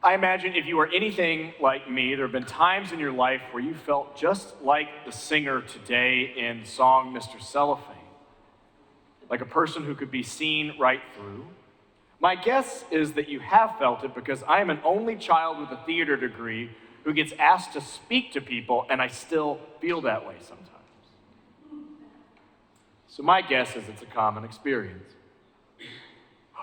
I imagine if you are anything like me, there have been times in your life where you felt just like the singer today in the song Mr. Cellophane, like a person who could be seen right through. My guess is that you have felt it because I am an only child with a theater degree who gets asked to speak to people, and I still feel that way sometimes. So my guess is it's a common experience.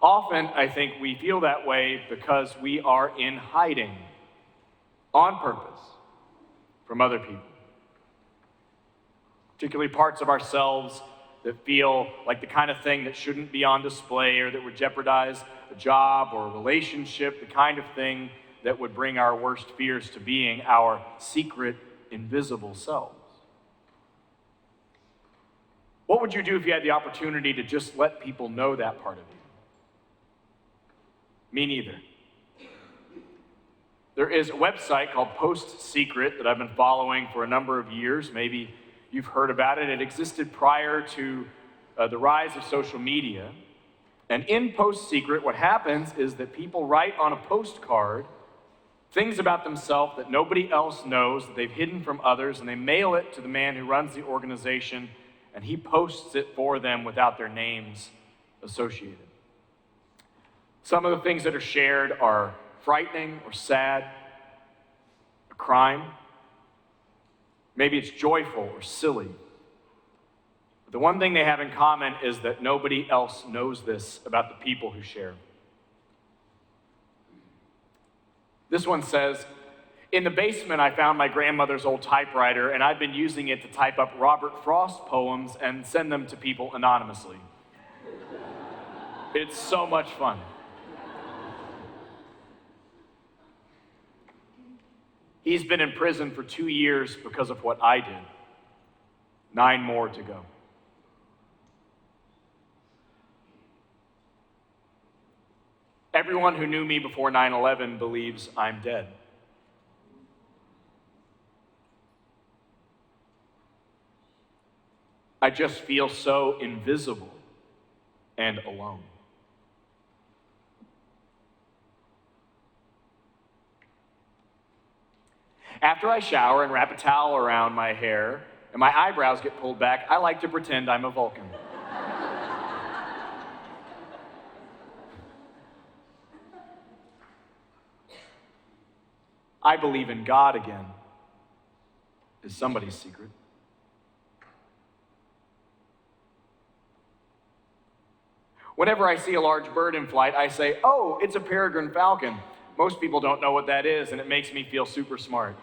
Often, I think we feel that way because we are in hiding on purpose from other people, particularly parts of ourselves that feel like the kind of thing that shouldn't be on display or that would jeopardize a job or a relationship, the kind of thing that would bring our worst fears to being, our secret, invisible selves. What would you do if you had the opportunity to just let people know that part of you? Me neither. There is a website called PostSecret that I've been following for a number of years. Maybe you've heard about it. It existed prior to the rise of social media. And in PostSecret, what happens is that people write on a postcard things about themselves that nobody else knows, that they've hidden from others, and they mail it to the man who runs the organization, and he posts it for them without their names associated. Some of the things that are shared are frightening or sad, a crime. Maybe it's joyful or silly. But the one thing they have in common is that nobody else knows this about the people who share. This one says, "In the basement, I found my grandmother's old typewriter, and I've been using it to type up Robert Frost poems and send them to people anonymously. It's so much fun." He's been in prison for 2 years because of what I did. 9 more to go. Everyone who knew me before 9/11 believes I'm dead. I just feel so invisible and alone. After I shower and wrap a towel around my hair and my eyebrows get pulled back, I like to pretend I'm a Vulcan. I believe in God again. Is somebody's secret? Whenever I see a large bird in flight, I say, "Oh, it's a peregrine falcon." Most people don't know what that is, and it makes me feel super smart.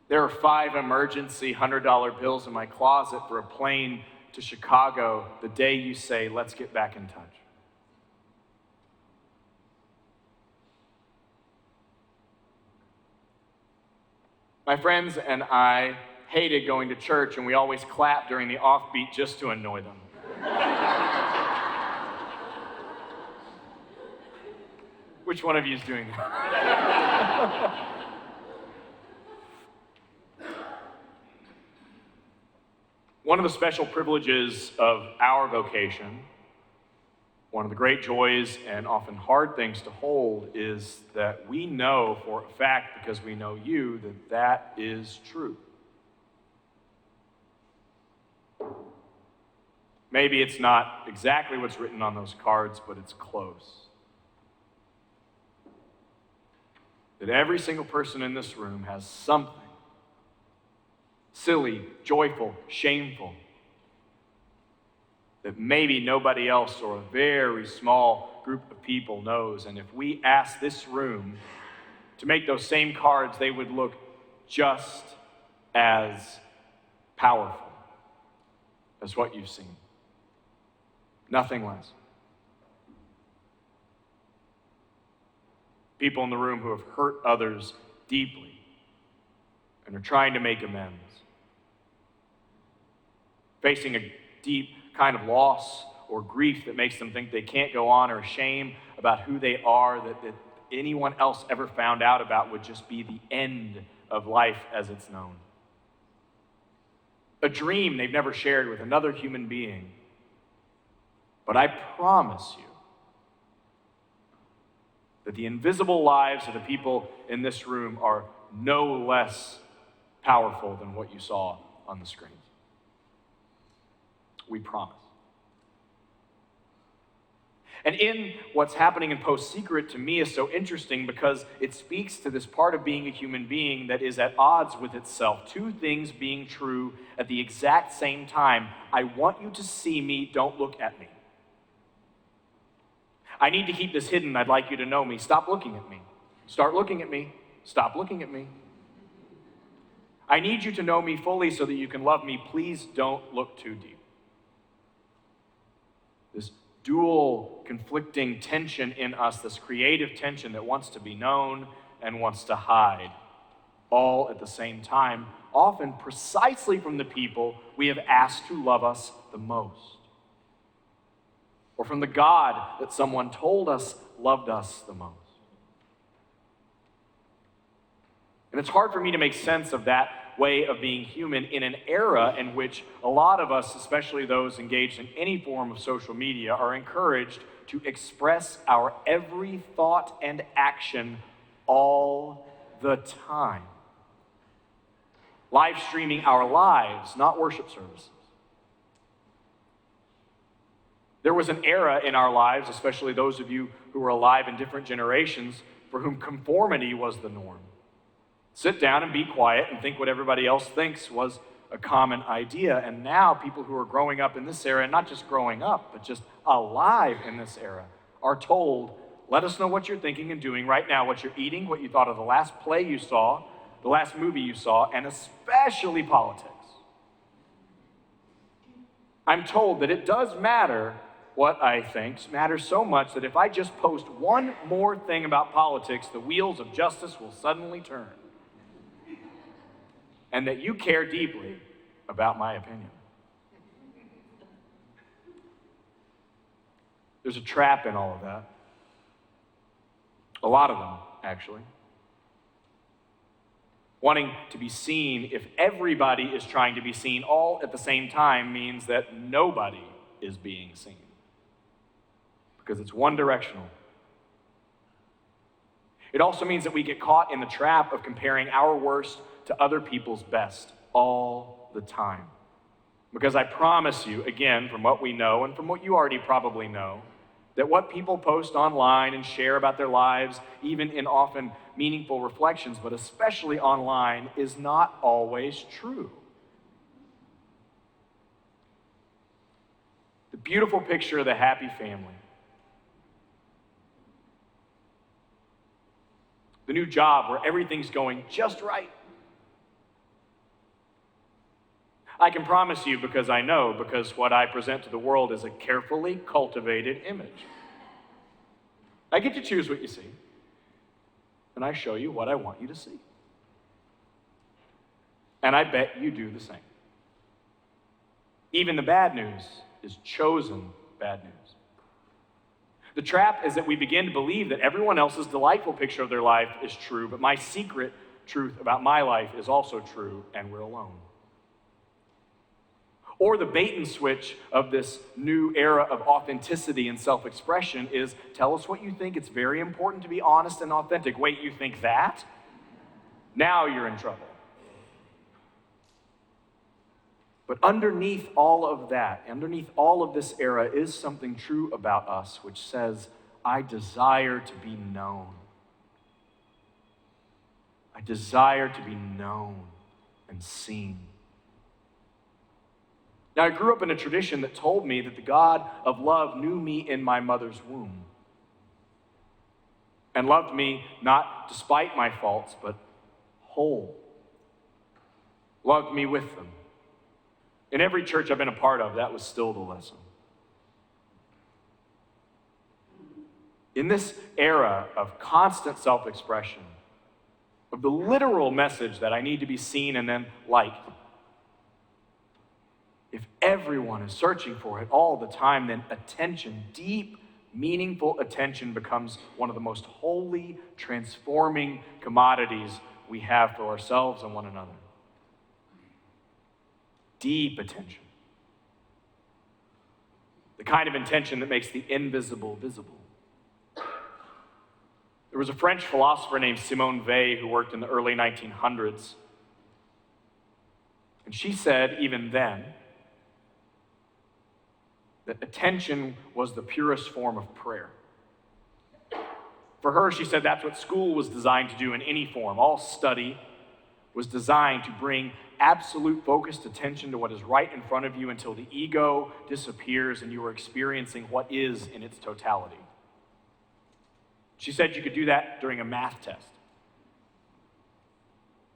There are 5 emergency $100 bills in my closet for a plane to Chicago the day you say, "Let's get back in touch." My friends and I hated going to church, and we always clapped during the offbeat just to annoy them. Which one of you is doing that? One of the special privileges of our vocation, one of the great joys and often hard things to hold, is that we know for a fact, because we know you, that that is true. Maybe it's not exactly what's written on those cards, but it's close. That every single person in this room has something silly, joyful, shameful, that maybe nobody else or a very small group of people knows. And if we ask this room to make those same cards, they would look just as powerful as what you've seen. Nothing less. People in the room who have hurt others deeply and are trying to make amends. Facing a deep kind of loss or grief that makes them think they can't go on, or shame about who they are that anyone else ever found out about would just be the end of life as it's known. A dream they've never shared with another human being But I promise you that the invisible lives of the people in this room are no less powerful than what you saw on the screens. We promise. And in what's happening in PostSecret, to me, is so interesting because it speaks to this part of being a human being that is at odds with itself. Two things being true at the exact same time. I want you to see me, don't look at me. I need to keep this hidden, I'd like you to know me. Stop looking at me. Start looking at me. Stop looking at me. I need you to know me fully so that you can love me. Please don't look too deep. This dual, conflicting tension in us, this creative tension that wants to be known and wants to hide, all at the same time, often precisely from the people we have asked to love us the most, or from the God that someone told us loved us the most. And it's hard for me to make sense of that way of being human in an era in which a lot of us, especially those engaged in any form of social media, are encouraged to express our every thought and action all the time. Live streaming our lives, not worship services. There was an era in our lives, especially those of you who were alive in different generations, for whom conformity was the norm. Sit down and be quiet and think what everybody else thinks was a common idea. And now people who are growing up in this era, and not just growing up, but just alive in this era, are told, let us know what you're thinking and doing right now, what you're eating, what you thought of the last play you saw, the last movie you saw, and especially politics. I'm told that it does matter what I think, matters so much that if I just post one more thing about politics, the wheels of justice will suddenly turn. And that you care deeply about my opinion. There's a trap in all of that. A lot of them, actually. Wanting to be seen, if everybody is trying to be seen all at the same time, means that nobody is being seen. Because it's one directional. It also means that we get caught in the trap of comparing our worst to other people's best all the time. Because I promise you, again, from what we know and from what you already probably know, that what people post online and share about their lives, even in often meaningful reflections, but especially online, is not always true. The beautiful picture of the happy family, the new job where everything's going just right. I can promise you, because I know, because what I present to the world is a carefully cultivated image. I get to choose what you see, and I show you what I want you to see. And I bet you do the same. Even the bad news is chosen bad news. The trap is that we begin to believe that everyone else's delightful picture of their life is true, but my secret truth about my life is also true, and we're alone. Or the bait and switch of this new era of authenticity and self-expression is, tell us what you think. It's very important to be honest and authentic. Wait, you think that? Now you're in trouble. But underneath all of that, underneath all of this era, is something true about us, which says, I desire to be known. I desire to be known and seen. Now, I grew up in a tradition that told me that the God of love knew me in my mother's womb and loved me not despite my faults, but whole. Loved me with them. In every church I've been a part of, that was still the lesson. In this era of constant self-expression, of the literal message that I need to be seen and then liked, if everyone is searching for it all the time, then attention, deep, meaningful attention, becomes one of the most holy, transforming commodities we have for ourselves and one another. Deep attention. the kind of intention that makes the invisible visible. There was a French philosopher named Simone Weil who worked in the early 1900s. And she said, even then, that attention was the purest form of prayer. For her, she said that's what school was designed to do in any form. All study was designed to bring absolute focused attention to what is right in front of you until the ego disappears and you are experiencing what is in its totality. She said you could do that during a math test.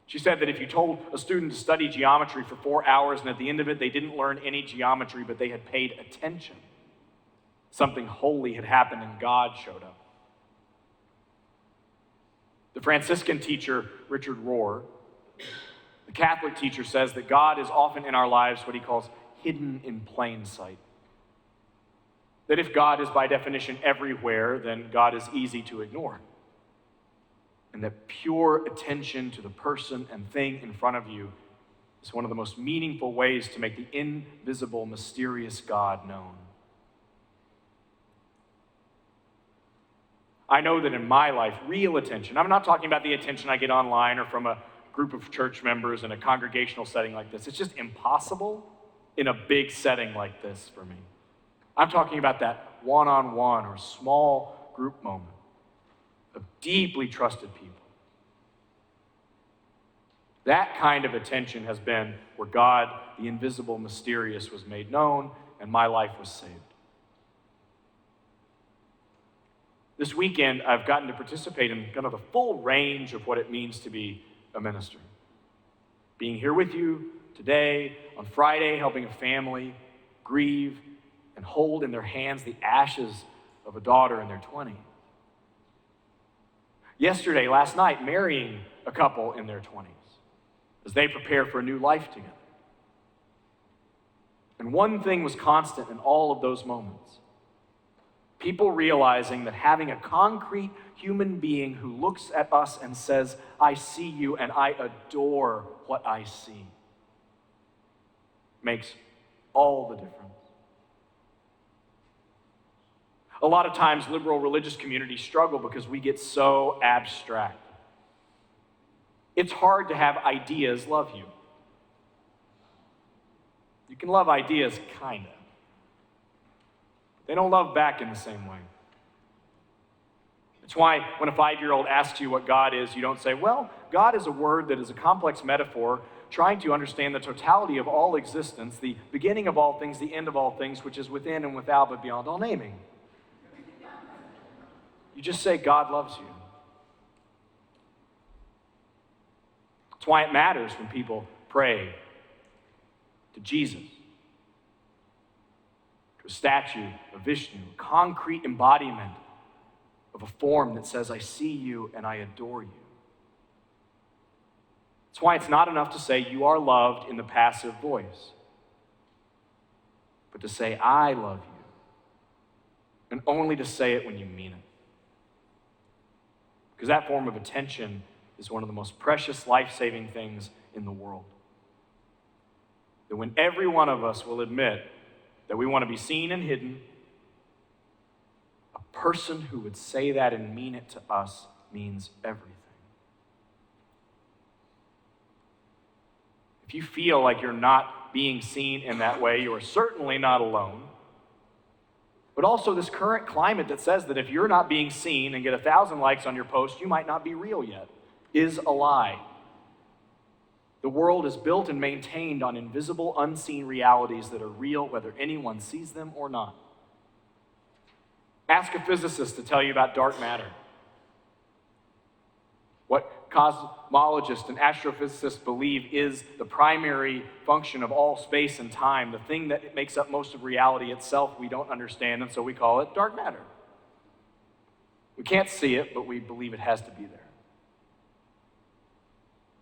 She said that if you told a student to study geometry for 4 hours and at the end of it they didn't learn any geometry but they had paid attention, something holy had happened and God showed up. The Franciscan teacher, Richard Rohr, the Catholic teacher, says that God is often in our lives what he calls hidden in plain sight. That if God is by definition everywhere, then God is easy to ignore. And that pure attention to the person and thing in front of you is one of the most meaningful ways to make the invisible, mysterious God known. I know that in my life, real attention, I'm not talking about the attention I get online or from a group of church members in a congregational setting like this. It's just impossible in a big setting like this for me. I'm talking about that one-on-one or small group moment of deeply trusted people. That kind of attention has been where God, the invisible, mysterious, was made known and my life was saved. This weekend, I've gotten to participate in kind of the full range of what it means to be a minister. Being here with you today, on Friday, helping a family grieve and hold in their hands the ashes of a daughter in their 20s. Yesterday, last night, marrying a couple in their 20s as they prepare for a new life together. And one thing was constant in all of those moments. People realizing that having a concrete human being who looks at us and says, I see you and I adore what I see, makes all the difference. A lot of times, liberal religious communities struggle because we get so abstract. It's hard to have ideas love you. You can love ideas, kind of. They don't love back in the same way. It's why when a 5-year-old asks you what God is, you don't say, well, God is a word that is a complex metaphor trying to understand the totality of all existence, the beginning of all things, the end of all things, which is within and without, but beyond all naming. You just say, God loves you. That's why it matters when people pray to Jesus, to a statue of Vishnu, a concrete embodiment of a form that says, I see you and I adore you. That's why it's not enough to say you are loved in the passive voice, but to say, I love you, and only to say it when you mean it. Because that form of attention is one of the most precious, life-saving things in the world. That when every one of us will admit that we want to be seen and hidden, a person who would say that and mean it to us means everything. If you feel like you're not being seen in that way, you are certainly not alone. But also this current climate that says that if you're not being seen and get 1,000 likes on your post, you might not be real yet, is a lie. The world is built and maintained on invisible, unseen realities that are real whether anyone sees them or not. Ask a physicist to tell you about dark matter. What cosmologists and astrophysicists believe is the primary function of all space and time, the thing that makes up most of reality itself we don't understand, and so we call it dark matter. We can't see it, but we believe it has to be there.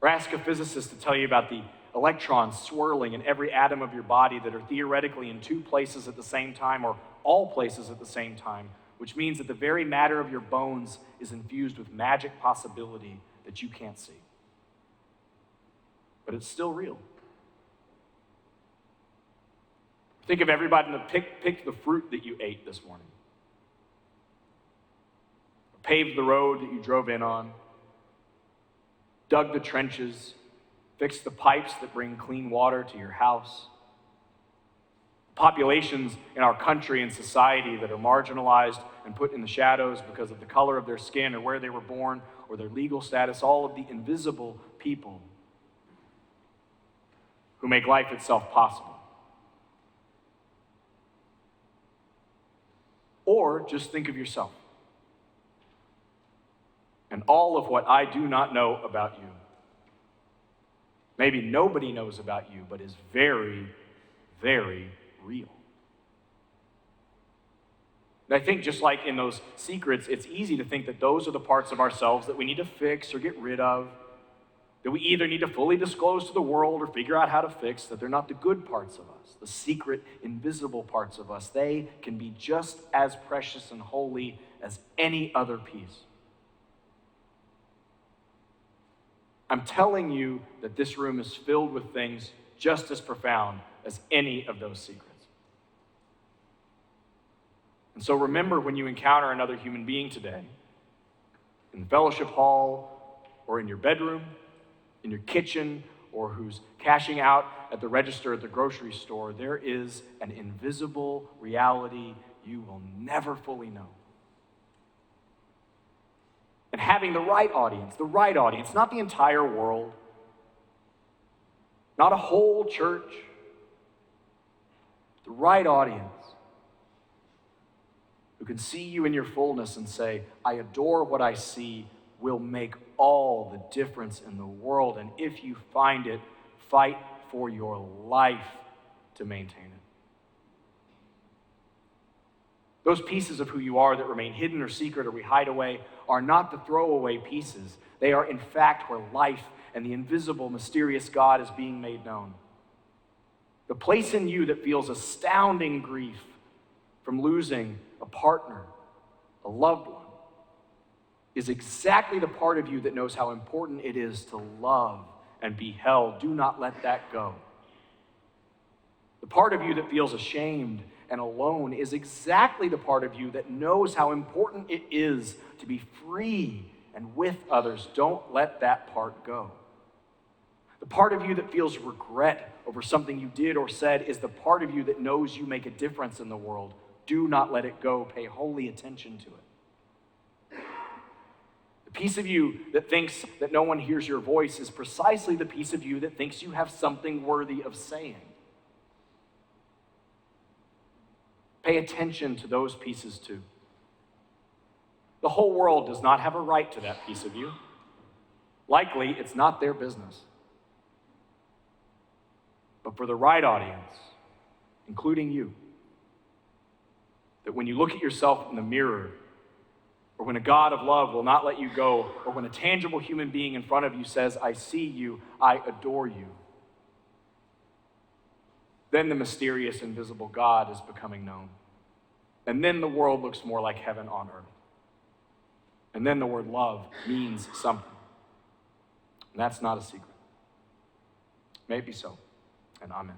Or ask a physicist to tell you about the electrons swirling in every atom of your body that are theoretically in 2 places at the same time, or all places at the same time, which means that the very matter of your bones is infused with magic possibility that you can't see. But it's still real. Think of everybody that picked the fruit that you ate this morning. Paved the road that you drove in on. Dug the trenches. Fixed the pipes that bring clean water to your house. Populations in our country and society that are marginalized and put in the shadows because of the color of their skin or where they were born or their legal status, all of the invisible people who make life itself possible. Or just think of yourself and all of what I do not know about you. Maybe nobody knows about you, but is very, very real. And I think just like in those secrets, it's easy to think that those are the parts of ourselves that we need to fix or get rid of, that we either need to fully disclose to the world or figure out how to fix, that they're not the good parts of us, the secret, invisible parts of us. They can be just as precious and holy as any other piece. I'm telling you that this room is filled with things just as profound as any of those secrets. And so remember, when you encounter another human being today, in the fellowship hall, or in your bedroom, in your kitchen, or who's cashing out at the register at the grocery store, there is an invisible reality you will never fully know. And having the right audience, not the entire world, not a whole church, the right audience who can see you in your fullness and say, I adore what I see, will make all the difference in the world. And if you find it, fight for your life to maintain it. Those pieces of who you are that remain hidden or secret or we hide away are not the throwaway pieces. They are, in fact, where life and the invisible, mysterious God is being made known. The place in you that feels astounding grief from losing a partner, a loved one, is exactly the part of you that knows how important it is to love and be held. Do not let that go. The part of you that feels ashamed and alone is exactly the part of you that knows how important it is to be free and with others. Don't let that part go. The part of you that feels regret over something you did or said is the part of you that knows you make a difference in the world. Do not let it go. Pay holy attention to it. The piece of you that thinks that no one hears your voice is precisely the piece of you that thinks you have something worthy of saying. Pay attention to those pieces too. The whole world does not have a right to that piece of you. Likely, it's not their business. But for the right audience, including you, that when you look at yourself in the mirror, or when a God of love will not let you go, or when a tangible human being in front of you says, I see you, I adore you, then the mysterious, invisible God is becoming known. And then the world looks more like heaven on earth. And then the word love means something. And that's not a secret. May it be so, and amen.